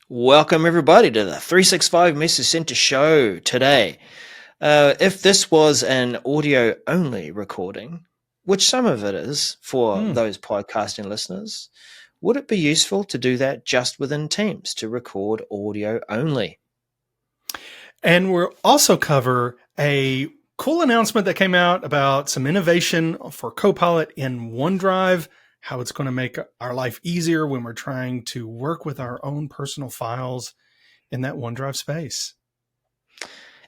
Welcome, everybody, to the 365 Message Center show today. If this was an audio only recording, which some of it is for those podcasting listeners, would it be useful to do that just within Teams to record audio only? And we'll also cover a cool announcement that came out about some innovation for Copilot in OneDrive, how it's going to make our life easier when we're trying to work with our own personal files in that OneDrive space.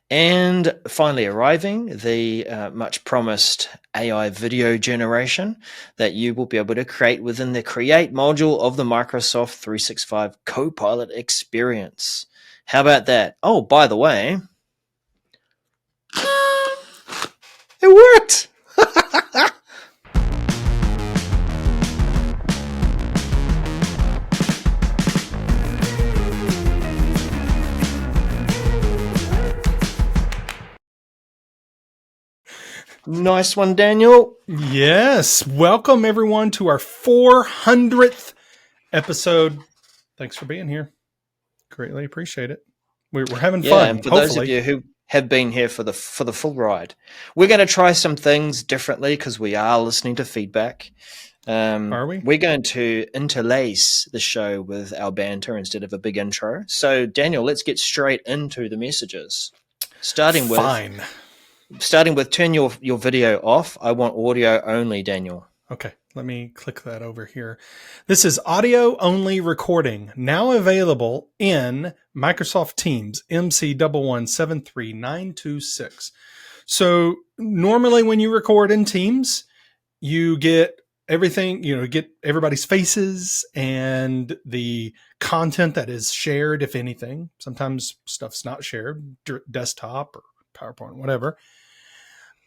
And finally arriving, the much promised AI video generation that you will be able to create within the Create module of the Microsoft 365 Copilot experience. How about that? Oh, by the way, it worked! Nice one, Daniel. Yes. Welcome, everyone, to our 400th episode. Thanks for being here. Greatly appreciate it. We're having fun. And for those of you who have been here for the full ride, we're going to try some things differently because we are listening to feedback. Are we? We're going to interlace the show with our banter instead of a big intro. So, Daniel, let's get straight into the messages. Starting with turn your video off. I want audio only, Daniel. Okay, let me click that over here. This is audio only recording, now available in Microsoft Teams MC1173926. So normally when you record in Teams, you get everything, get everybody's faces and the content that is shared, if anything. Sometimes stuff's not shared, desktop or PowerPoint, whatever.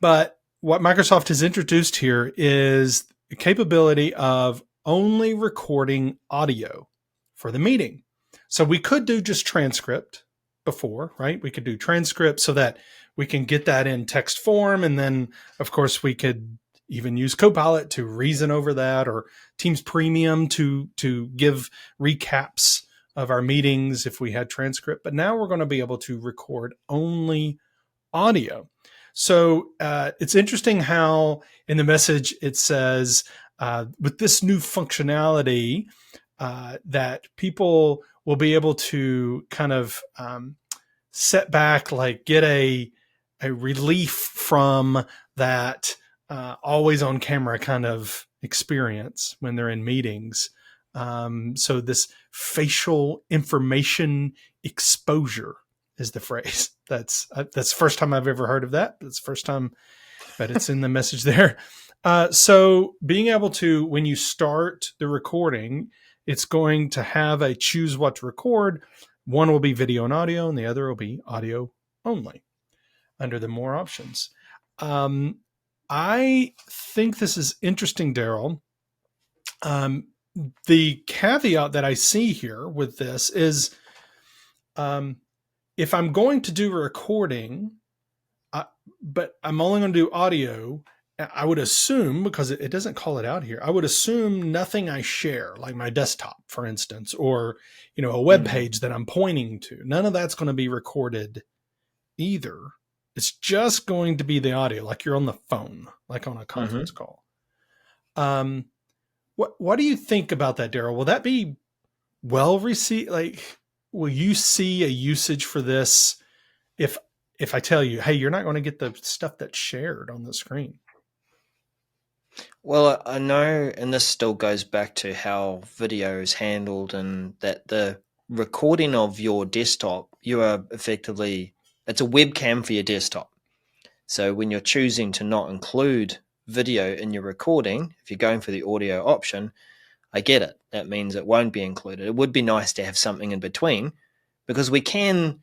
But what Microsoft has introduced here is the capability of only recording audio for the meeting. So we could do just transcript before, right? We could do transcript so that we can get that in text form. And then, of course, we could even use Copilot to reason over that, or Teams Premium to give recaps of our meetings if we had transcript. But now we're going to be able to record only audio. So it's interesting how in the message it says with this new functionality that people will be able to kind of set back, like get a relief from that always on camera kind of experience when they're in meetings. So this facial information exposure is the phrase. That's the first time I've ever heard of that. It's the first time, but it's in the message there. So being able to, when you start the recording, it's going to have a choose what to record. One will be video and audio, and the other will be audio only under the more options. I think this is interesting, Darrell. The caveat that I see here with this is, if I'm going to do a recording, but I'm only going to do audio, I would assume, because it doesn't call it out here, I would assume nothing I share, like my desktop, for instance, or a web page that I'm pointing to, none of that's going to be recorded either. It's just going to be the audio, like you're on the phone, like on a conference call. What do you think about that, Darrell? Will that be well received? Like, will you see a usage for this if I tell you, hey, you're not going to get the stuff that's shared on the screen? Well, I know, and this still goes back to how video is handled, and that the recording of your desktop, you are effectively, it's a webcam for your desktop. So when you're choosing to not include video in your recording, if you're going for the audio option, I get it. That means it won't be included. It would be nice to have something in between, because we can,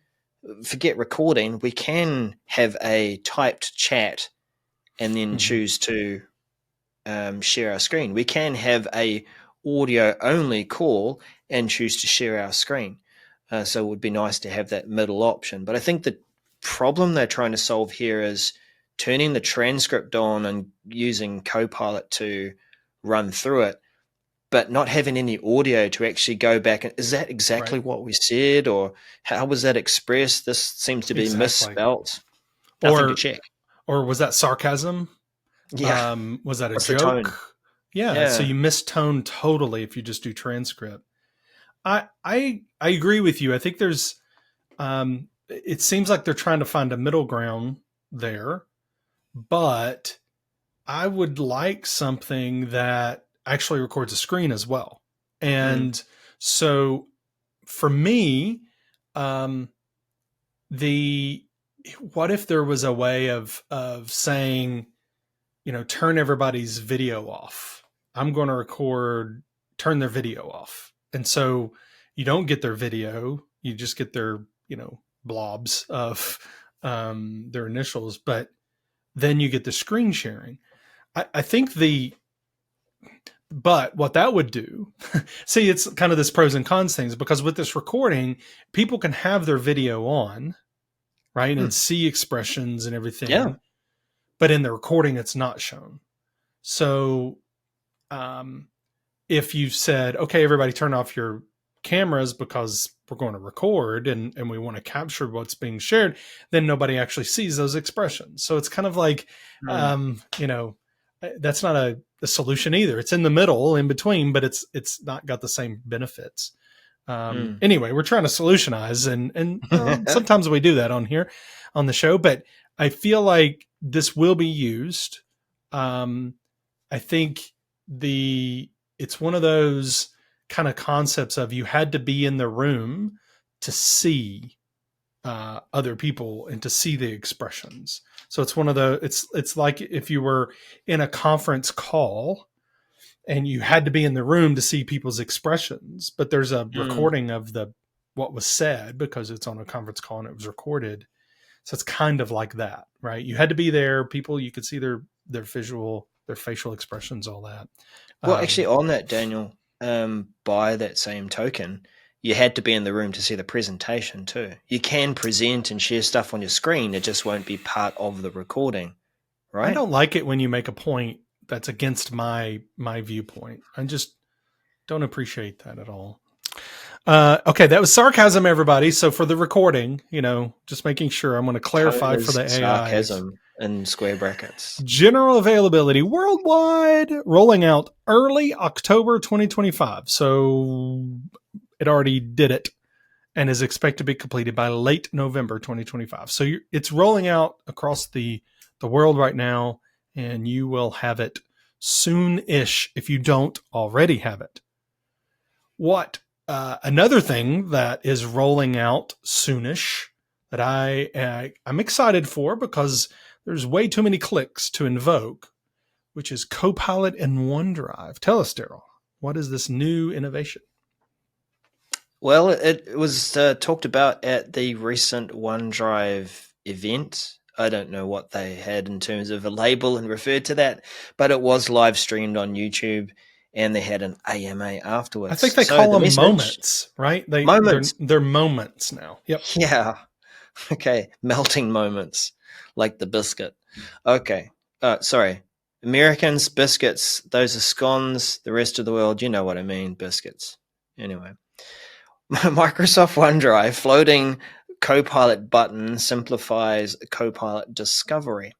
forget recording, we can have a typed chat and then choose to share our screen. We can have a audio only call and choose to share our screen. So it would be nice to have that middle option. But I think the problem they're trying to solve here is turning the transcript on and using Copilot to run through it. but not having any audio to actually go back. Is that exactly Right. what we said, or how was that expressed? This seems to be Exactly. misspelt. Nothing to Or check. or was that sarcasm? Yeah. Was that a What's the tone? joke? Yeah. So Yeah. you miss tone totally if you just do transcript. I agree with you. I think there's it seems like they're trying to find a middle ground there, but I would like something that actually records a screen as well. Mm, And so for me, um, the what if there was a way of saying, turn everybody's video off. I'm going to record, turn their video off. And so you don't get their video, you just get their, blobs of their initials, but then you get the screen sharing. I think but what that would do, see, it's kind of this pros and cons things because with this recording, people can have their video on, right, and mm, see expressions and yeah. everything, but in the recording, it's not shown. So um, if you said, okay, everybody turn off your cameras because we're going to record and we want to capture what's being shared, then nobody actually sees those expressions. So it's kind of like, Mm, that's not a solution either. It's in the middle, in between, but it's not got the same benefits. mm. Anyway, we're trying to solutionize, and sometimes we do that on here on the show. But I feel like this will be used. I think it's one of those kind of concepts of you had to be in the room to see other people and to see the expressions. So it's one of the it's like if you were in a conference call and you had to be in the room to see people's expressions, but there's a Mm. recording of the what was said because it's on a conference call and it was recorded. So it's kind of like that, right? You had to be there. People, you could see their visual, their facial expressions, all that. Well, actually, Um, on that, Daniel, by that same token, you had to be in the room to see the presentation too. You can present and share stuff on your screen, it just won't be part of the recording, I right? don't like it when you make a point that's against my viewpoint. I just don't appreciate that at all. Okay, that was sarcasm, everybody. So for the recording, just making sure I'm going to Tone clarify for is the AIs. sarcasm in square brackets. General availability worldwide, rolling out early October 2025. So it already did it and is expected to be completed by late November 2025. So it's rolling out across the world right now, and you will have it soon-ish if you don't already have it. What another thing that is rolling out soonish that I'm excited for because there's way too many clicks to invoke, which is Copilot and OneDrive. Tell us, Darrell, what is this new innovation? Well, it was talked about at the recent OneDrive event. I don't know what they had in terms of a label and referred to that, but it was live streamed on YouTube and they had an AMA I think afterwards. they So call the them message, moments, right? They're moments. they're moments now. Yep. Yeah. Okay. Melting moments like the biscuit. Okay. Sorry. Americans, biscuits, those are scones. The rest of the world, you know what I mean, biscuits. Anyway. Microsoft OneDrive floating Copilot button simplifies Copilot discovery.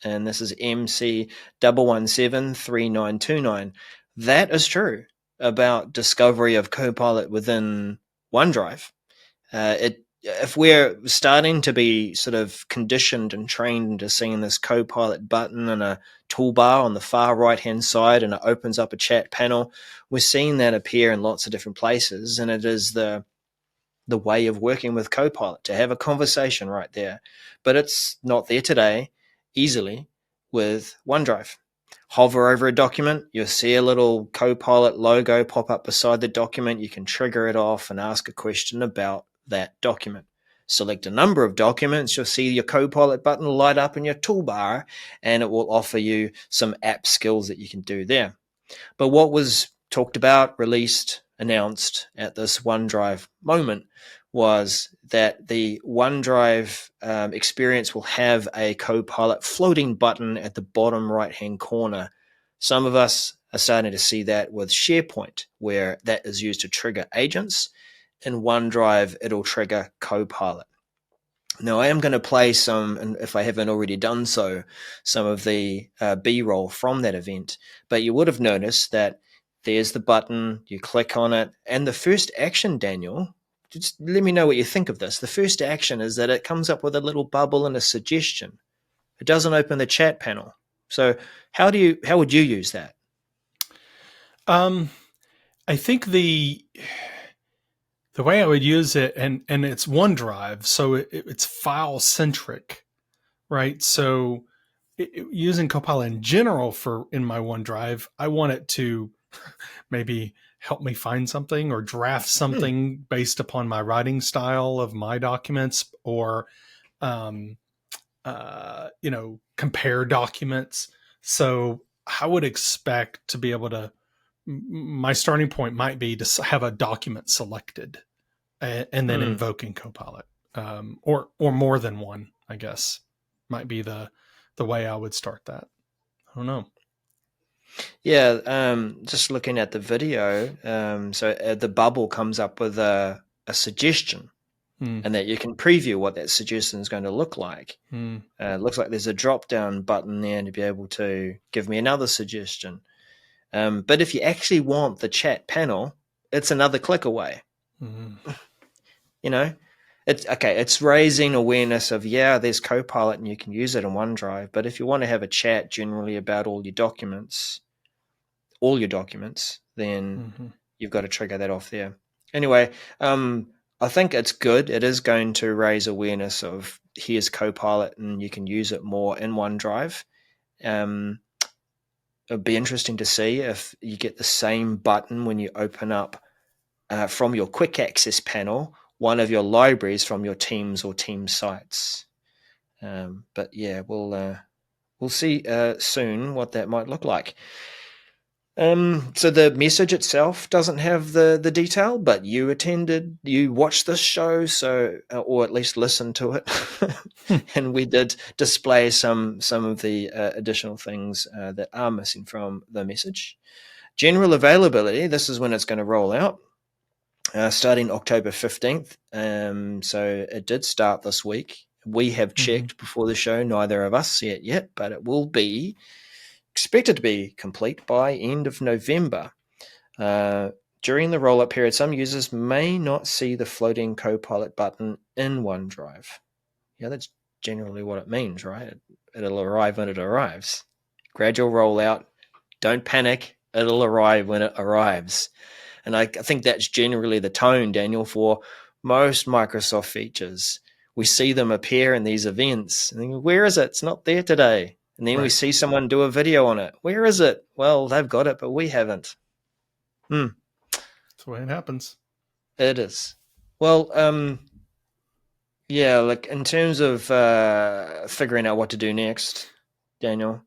And this is MC1173929. That is true about discovery of Copilot within OneDrive. If we're starting to be sort of conditioned and trained into seeing this Copilot button and a toolbar on the far right hand side and it opens up a chat panel, we're seeing that appear in lots of different places, and it is the way of working with Copilot to have a conversation right there. But it's not there today easily with OneDrive. Hover over a document, you'll see a little Copilot logo pop up beside the document. You can trigger it off and ask a question about that document. Select a number of documents, you'll see your Copilot button light up in your toolbar, and it will offer you some app skills that you can do there. But what was talked about, released, announced at this OneDrive moment was that the OneDrive experience will have a Copilot floating button at the bottom right hand corner. Some of us are starting to see that with SharePoint, where that is used to trigger agents. In OneDrive, it'll trigger Copilot. Now, I am going to play some, and if I haven't already done so, some of the B-roll from that event. But you would have noticed that there's the button, you click on it, and the first action, Daniel, just let me know what you think of this. The first action is that it comes up with a little bubble and a suggestion. It doesn't open the chat panel. So how would you use that? I think the way I would use it, and it's OneDrive, so it's file centric, right? So using Copilot in general in my OneDrive, I want it to maybe help me find something or draft something based upon my writing style of my documents, or compare documents. So I would expect to be able to, my starting point might be to have a document selected and then invoking Copilot, or more than one, I guess, might be the way I would start that. I don't know. Yeah, just looking at the video, so the bubble comes up with a suggestion, and that you can preview what that suggestion is going to look like. It looks like there's a drop-down button there to be able to give me another suggestion. But if you actually want the chat panel, it's another click away. You know, it's raising awareness of, there's Copilot and you can use it in OneDrive. But if you want to have a chat generally about all your documents, then you've got to trigger that off there. Anyway, I think it's good. It is going to raise awareness of, here's Copilot and you can use it more in OneDrive. It'd be interesting to see if you get the same button when you open up from your quick access panel one of your libraries from your Teams or team sites. But yeah, we'll see soon what that might look like. So the message itself doesn't have the detail, but you watched this show, so or at least listened to it, and we did display some of the additional things that are missing from the message. General availability. This is when it's going to roll out, starting October 15th. So it did start this week. We have checked before the show. Neither of us see it yet, but it will be expected to be complete by end of November. During the rollout period, some users may not see the floating Copilot button in OneDrive. Yeah, that's generally what it means, right? It'll arrive when it arrives. Gradual rollout. Don't panic. It'll arrive when it arrives. And I think that's generally the tone, Daniel, for most Microsoft features. We see them appear in these events. And think, where is it? It's not there today. And then we see someone do a video on it. Where is it? Well, they've got it, but we haven't. That's the way it happens. It is. Well, like in terms of figuring out what to do next, Daniel,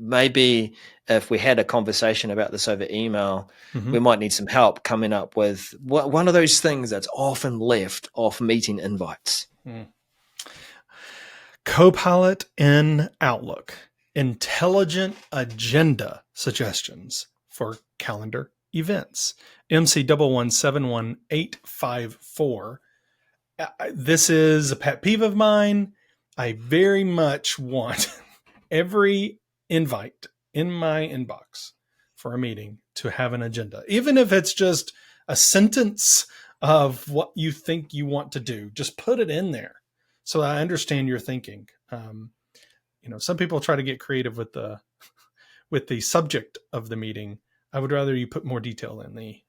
maybe if we had a conversation about this over email, we might need some help coming up with one of those things that's often left off meeting invites. Copilot in Outlook. Intelligent agenda suggestions for calendar events. MC1171854. This is a pet peeve of mine. I very much want every invite in my inbox for a meeting to have an agenda. Even if it's just a sentence of what you think you want to do, just put it in there. So I understand your thinking. Some people try to get creative with the subject of the meeting. I would rather you put more detail in the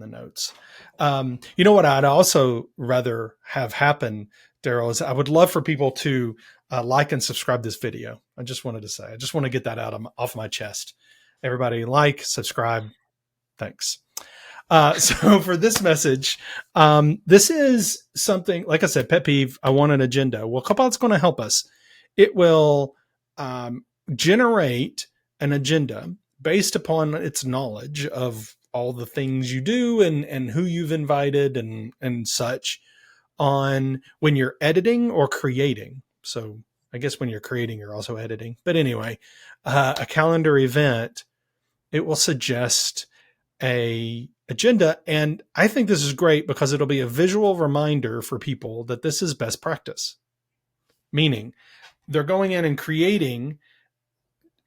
notes. What I'd also rather have happen, Darrell, is I would love for people to like and subscribe this video. I just wanted to say, I just want to get that off my chest. Everybody like, subscribe. Thanks. So for this message, this is something, like I said, pet peeve. I want an agenda. Well, Copilot's going to help us. It will generate an agenda based upon its knowledge of all the things you do and who you've invited and such on when you're editing or creating. So I guess when you're creating, you're also editing. But anyway, a calendar event, it will suggest a agenda. And I think this is great because it'll be a visual reminder for people that this is best practice. Meaning they're going in and creating,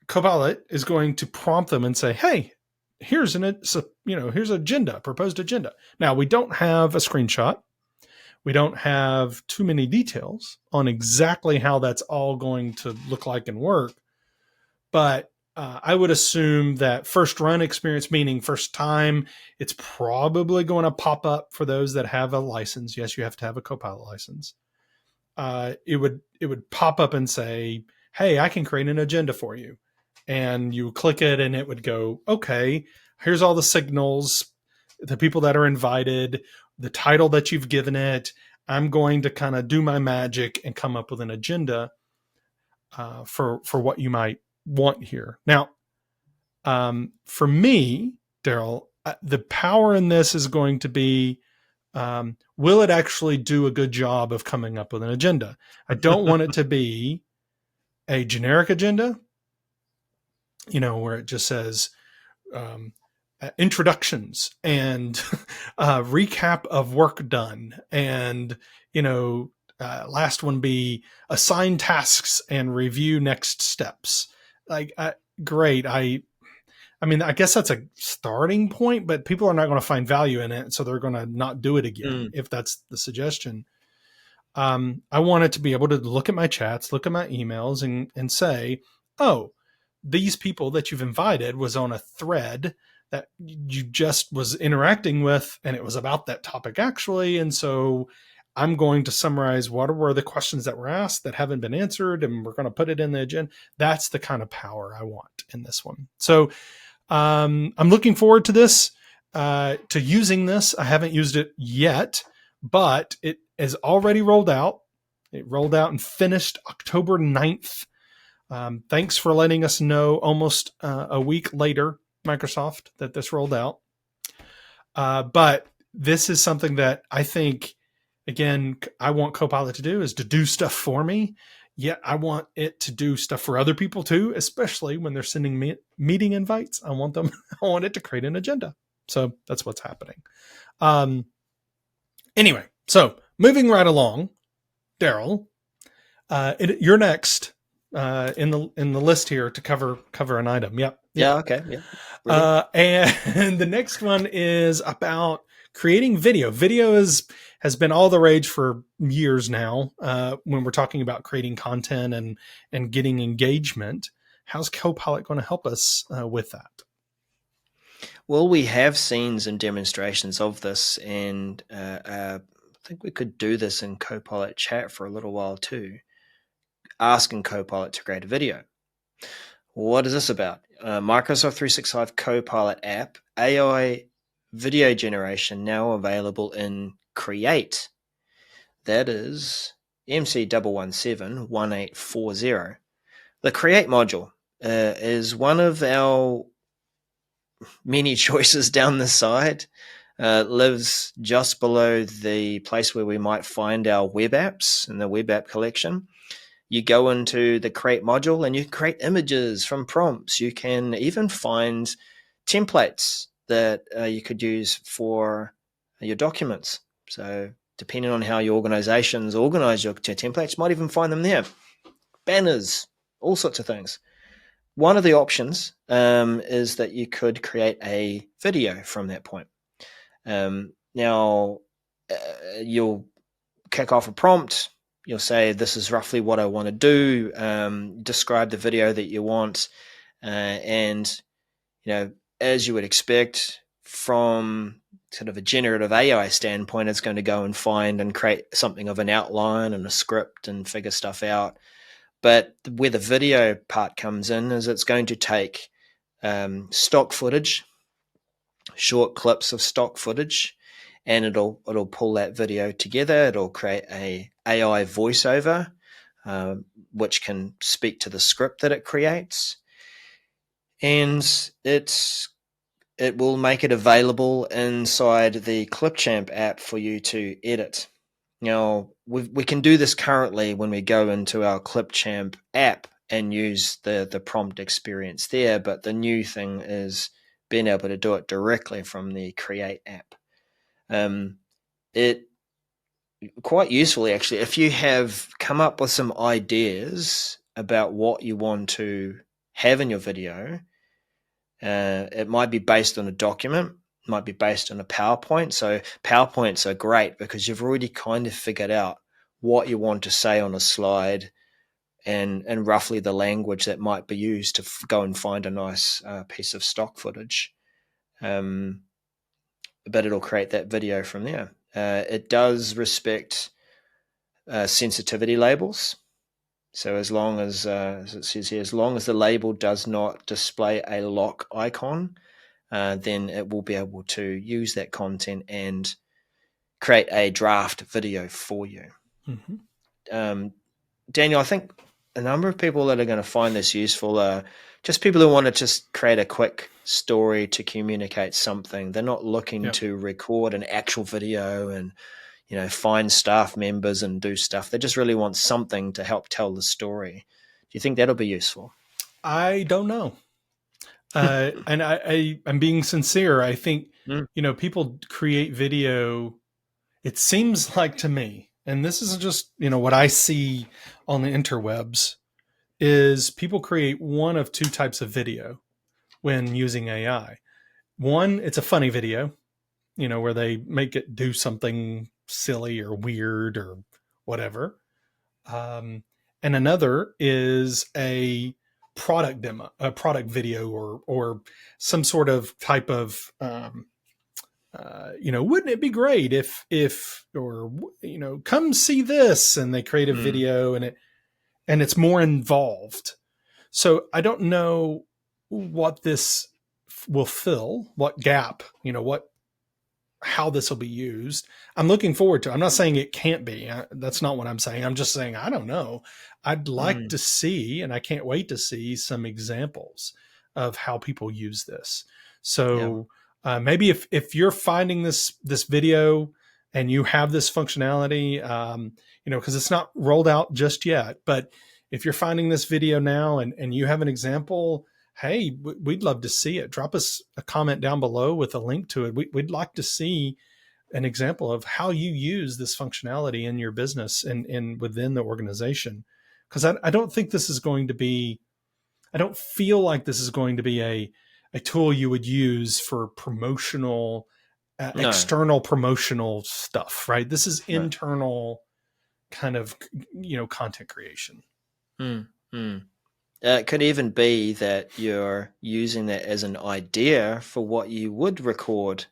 Copilot is going to prompt them and say, hey, here's here's agenda, proposed agenda. Now we don't have a screenshot. We don't have too many details on exactly how that's all going to look like and work. But I would assume that first run experience, meaning first time, it's probably going to pop up for those that have a license. Yes, you have to have a Copilot license. It would pop up and say, hey, I can create an agenda for you. And you click it and it would go, okay, here's all the signals, the people that are invited, the title that you've given it. I'm going to kind of do my magic and come up with an agenda for what you might want here. Now, for me, Darrell, the power in this is going to be, will it actually do a good job of coming up with an agenda? I don't want it to be a generic agenda, where it just says introductions and recap of work done, and last one be assign tasks and review next steps. Like, great. I guess that's a starting point, but people are not going to find value in it, so they're going to not do it again if that's the suggestion. I want it to be able to look at my chats, look at my emails, and say, oh, these people that you've invited was on a thread that you just was interacting with, and it was about that topic actually. And so I'm going to summarize what were the questions that were asked that haven't been answered, and we're going to put it in the agenda. That's the kind of power I want in this one. So I'm looking forward to this, to using this. I haven't used it yet, but it is already rolled out. It rolled out and finished October 9th. Thanks for letting us know almost a week later, Microsoft, that this rolled out. But this is something that I think, again, I want Copilot to do, is to do stuff for me. Yet I want it to do stuff for other people too, especially when they're sending me meeting invites. I want it to create an agenda. So that's what's happening. Anyway, so moving right along, Darrell, you're next in the list here to cover an item. Yep. Yeah. Okay. Yeah. And the next one is about creating video. Video has been all the rage for years now. When we're talking about creating content and getting engagement, how's Copilot going to help us with that? Well, we have seen some demonstrations of this, and I think we could do this in Copilot chat for a little while too, asking Copilot to create a video. What is this about? Microsoft 365 Copilot app, AI video generation now available in Create. That is MC1171840. The Create module is one of our many choices down the side. Lives just below the place where we might find our web apps in the web app collection. You go into the Create module and you can create images from prompts. You can even find templates that you could use for your documents. So depending on how your organizations organize your templates, you might even find them there. Banners, all sorts of things. One of the options is that you could create a video from that point. Now, you'll kick off a prompt. You'll say, this is roughly what I want to do. Describe the video that you want. And, as you would expect from sort of a generative AI standpoint, it's going to go and find and create something of an outline and a script and figure stuff out. But where the video part comes in is it's going to take stock footage, short clips of stock footage, and it'll pull that video together. It'll create a AI voiceover, which can speak to the script that it creates, and it will make it available inside the Clipchamp app for you to edit. Now, we can do this currently when we go into our Clipchamp app and use the prompt experience there. But the new thing is being able to do it directly from the Create app. It quite usefully actually, if you have come up with some ideas about what you want to have in your video. It might be based on a document, might be based on a PowerPoint. So PowerPoints are great because you've already kind of figured out what you want to say on a slide and roughly the language that might be used to go and find a nice piece of stock footage. But it'll create that video from there. It does respect sensitivity labels. So as long as it says here, as long as the label does not display a lock icon, then it will be able to use that content and create a draft video for you. Mm-hmm. Daniel, I think a number of people that are going to find this useful are just people who want to just create a quick story to communicate something. They're not looking to record an actual video and find staff members and do stuff. They just really want something to help tell the story. Do you think that'll be useful? I don't know. And I'm being sincere. I think, people create video. It seems like to me, and this is just, what I see on the interwebs, is people create one of two types of video when using AI. One, it's a funny video, where they make it do something silly or weird or whatever. And another is a product demo, a product video, or some sort of type of, wouldn't it be great if, or, come see this, and they create a video and it's more involved. So I don't know what this will fill, what gap, how this will be used. I'm looking forward to it. I'm not saying it can't be. That's not what I'm saying. I'm just saying, I don't know. I'd like to see, and I can't wait to see some examples of how people use this. So maybe if you're finding this video and you have this functionality, because it's not rolled out just yet, but if you're finding this video now and you have an example, hey, we'd love to see it. Drop us a comment down below with a link to it. We'd like to see an example of how you use this functionality in your business and within the organization. Because I don't think this is going to be, I don't feel like this is going to be a tool you would use for promotional, external promotional stuff, right? This is internal kind of, content creation. It could even be that you're using that as an idea for what you would record.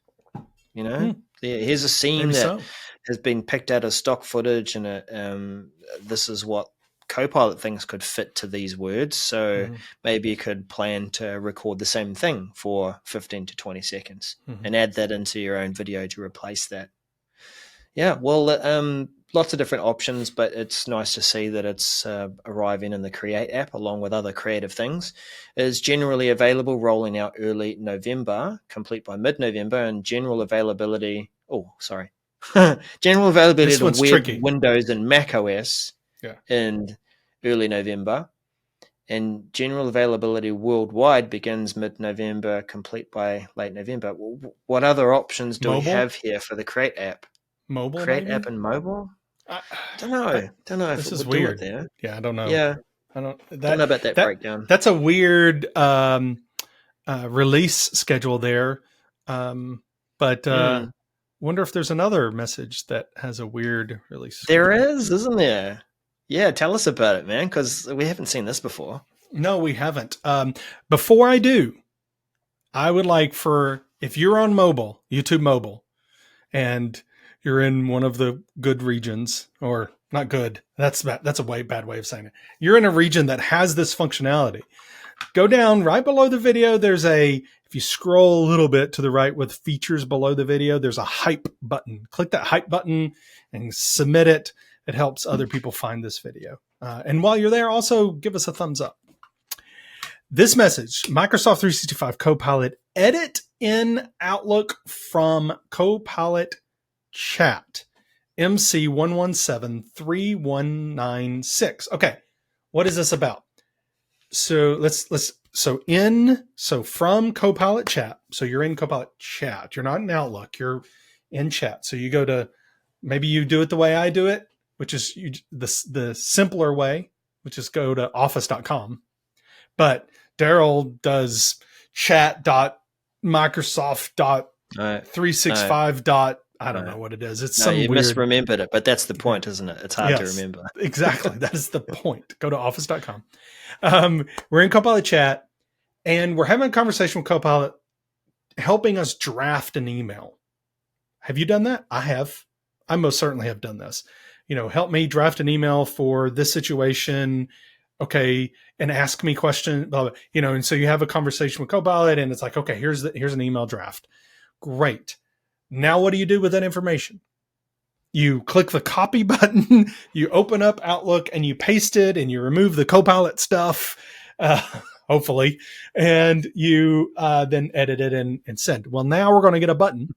Here's a scene that has been picked out of stock footage, and this is what Copilot thinks could fit to these words. So maybe you could plan to record the same thing for 15 to 20 seconds and add that into your own video to replace that. Yeah, well, lots of different options, but it's nice to see that it's arriving in the Create app along with other creative things. It is generally available, rolling out early November, complete by mid-November, and general availability. General availability to web, tricky. Windows, and Mac OS in early November. And general availability worldwide begins mid-November, complete by late November. What other options do we have here for the Create app? Mobile, Create maybe? app and mobile? Don't know. Don't know if this it is would weird. Do it there. Yeah, I don't know. Yeah, I don't know about that breakdown. That's a weird release schedule there. But wonder if there's another message that has a weird release schedule. There is, isn't there? Yeah, tell us about it, man, because we haven't seen this before. No, we haven't. Before I do, I would like if you're on mobile, YouTube mobile, and you're in one of the good regions, or not good. That's a way bad way of saying it. You're in a region that has this functionality. Go down right below the video. If you scroll a little bit to the right with features below the video, there's a hype button. Click that hype button and submit it. It helps other people find this video. And while you're there, also give us a thumbs up. This message, Microsoft 365 Copilot, edit in Outlook from Copilot Chat, MC11731996. Okay, what is this about? So from Copilot chat. So you're in Copilot chat. You're not in Outlook. You're in chat. So you go to, maybe you do it the way I do it, which is the simpler way, which is go to office.com. But Darrell does chat.microsoft.365. I don't know what it is. It's some you weird. misremembered it, but that's the point, isn't it? It's hard to remember. Exactly. That is the point. Go to office.com. We're in Copilot chat, and we're having a conversation with Copilot, helping us draft an email. Have you done that? I have. I most certainly have done this. Help me draft an email for this situation. Okay. And ask me questions, blah, blah, and so you have a conversation with Copilot, and it's like, okay, here's an email draft. Great. Now what do you do with that information? You click the copy button, you open up Outlook, and you paste it, and you remove the Copilot stuff, hopefully, and you then edit it and send. Well, now we're going to get a button,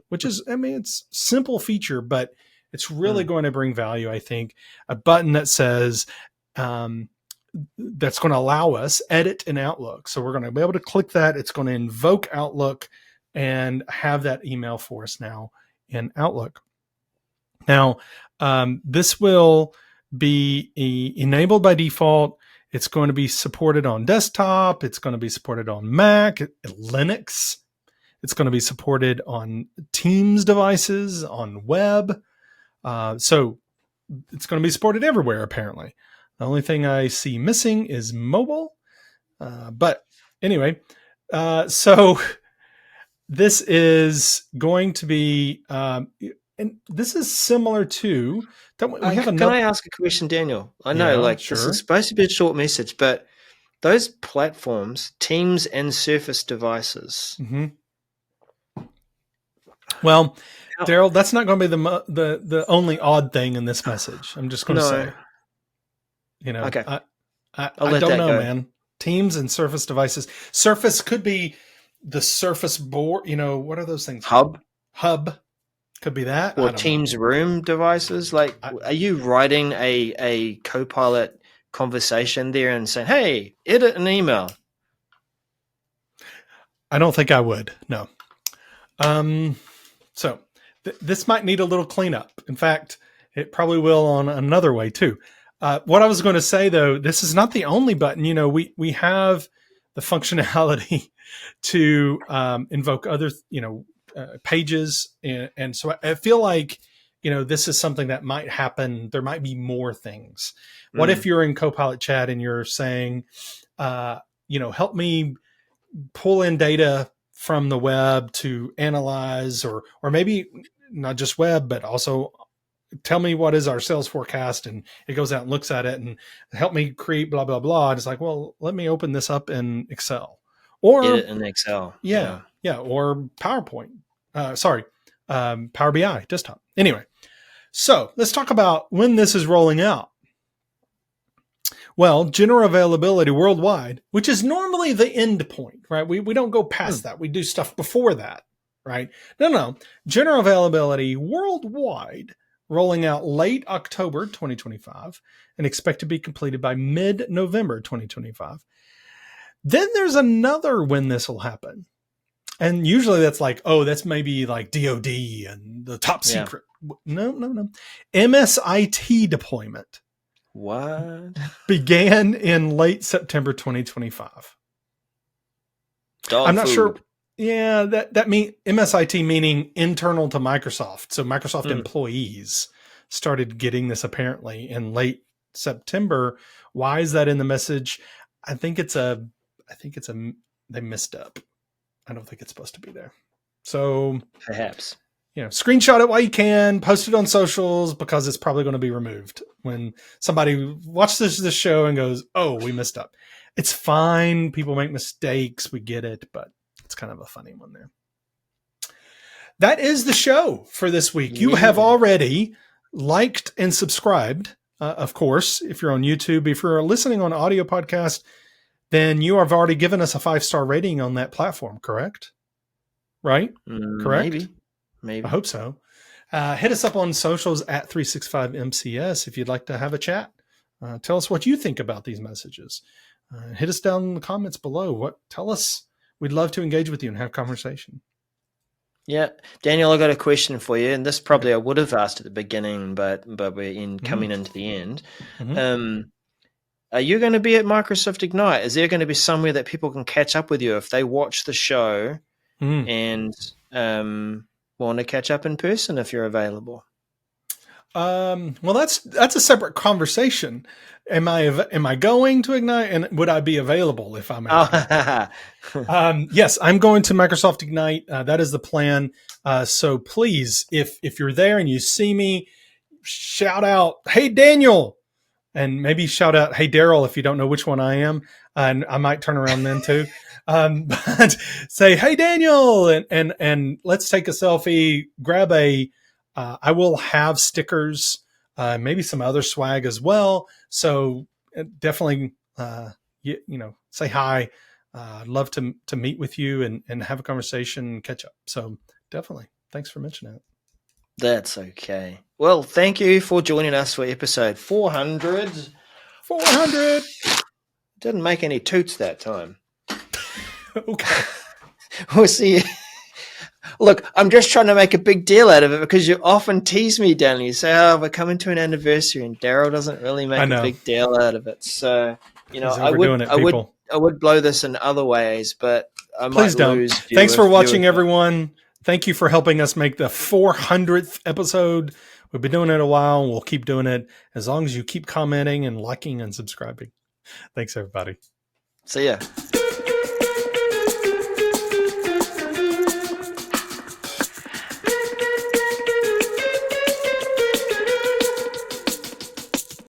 which is, it's a simple feature, but it's really going to bring value, I think. A button that says, that's going to allow us edit in Outlook. So we're going to be able to click that. It's going to invoke Outlook and have that email for us now in Outlook. Now, this will be enabled by default. It's going to be supported on desktop. It's going to be supported on Mac, Linux. It's going to be supported on Teams devices, on web. So it's going to be supported everywhere, apparently. The only thing I see missing is mobile. But anyway, so this is going to be, and this is similar to. Can I ask a question, Daniel? I know, sure. This is supposed to be a short message, but those platforms, Teams and Surface devices. Mm-hmm. Well, Darrell, that's not going to be the only odd thing in this message. I'm just going to say. Okay. I don't know, man. Teams and Surface devices. Surface could be the Surface board. What are those things? Hub could be that. Or Teams room devices. Are you writing a Copilot conversation there and saying, "Hey, edit an email"? I don't think I would. No. So this might need a little cleanup. In fact, it probably will on another way too. What I was going to say, though, this is not the only button. We have the functionality to invoke other, pages. And so I feel like, this is something that might happen. There might be more things. What if you're in Copilot chat and you're saying, help me pull in data from the web to analyze, or maybe not just web, but also tell me what is our sales forecast, and it goes out and looks at it and help me create blah, blah, blah. And it's like, well, let me open this up in Excel or edit in Excel. Yeah. Or PowerPoint. Power BI desktop. Anyway, so let's talk about when this is rolling out. Well, general availability worldwide, which is normally the end point, right? We don't go past that. We do stuff before that, right? No. General availability worldwide, rolling out late October 2025 and expect to be completed by mid-November 2025. Then there's another when this will happen. And usually that's that's maybe like DOD and the top secret. No. MSIT deployment. What? Began in late September 2025. I'm not sure. Yeah, that mean MSIT meaning internal to Microsoft. So Microsoft employees started getting this apparently in late September. Why is that in the message? I think they missed up. I don't think it's supposed to be there. So perhaps, screenshot it while you can, post it on socials, because it's probably going to be removed when somebody watches this show and goes, "Oh, we messed up." It's fine. People make mistakes. We get it, but it's kind of a funny one there. That is the show for this week. Yeah. You have already liked and subscribed. Of course, if you're on YouTube, if you're listening on audio podcast, then you have already given us a 5-star rating on that platform, correct? Right? Correct? Maybe. I hope so. Hit us up on socials at 365MCS if you'd like to have a chat. Tell us what you think about these messages. hit us down in the comments below. Tell us. We'd love to engage with you and have conversation. Yeah, Daniel, I got a question for you, and this probably I would have asked at the beginning, but we're coming into the end. Are you going to be at Microsoft Ignite? Is there going to be somewhere that people can catch up with you if they watch the show and want to catch up in person if you're available? Well, that's a separate conversation. Am I going to Ignite, and would I be available if I'm at Ignite? Yes, I'm going to Microsoft Ignite. That is the plan. So please, if you're there and you see me, shout out, "Hey, Daniel," and maybe shout out, "Hey, Darrell," if you don't know which one I am, and I might turn around then too. But say, "Hey, Daniel," and let's take a selfie. Grab a. I will have stickers, maybe some other swag as well. So definitely, say hi. I'd love to meet with you and have a conversation and catch up. So definitely, thanks for mentioning it. That's okay. Well, thank you for joining us for episode 400. 400. Didn't make any toots that time. Okay. We'll see you. Look, I'm just trying to make a big deal out of it because you often tease me, Daniel. You say, "Oh, we're coming to an anniversary," and Darrell doesn't really make a big deal out of it. So, I would blow this in other ways, but I might lose. Thanks for watching, everyone. Thank you for helping us make the 400th episode. We've been doing it a while, and we'll keep doing it as long as you keep commenting and liking and subscribing. Thanks, everybody. See ya.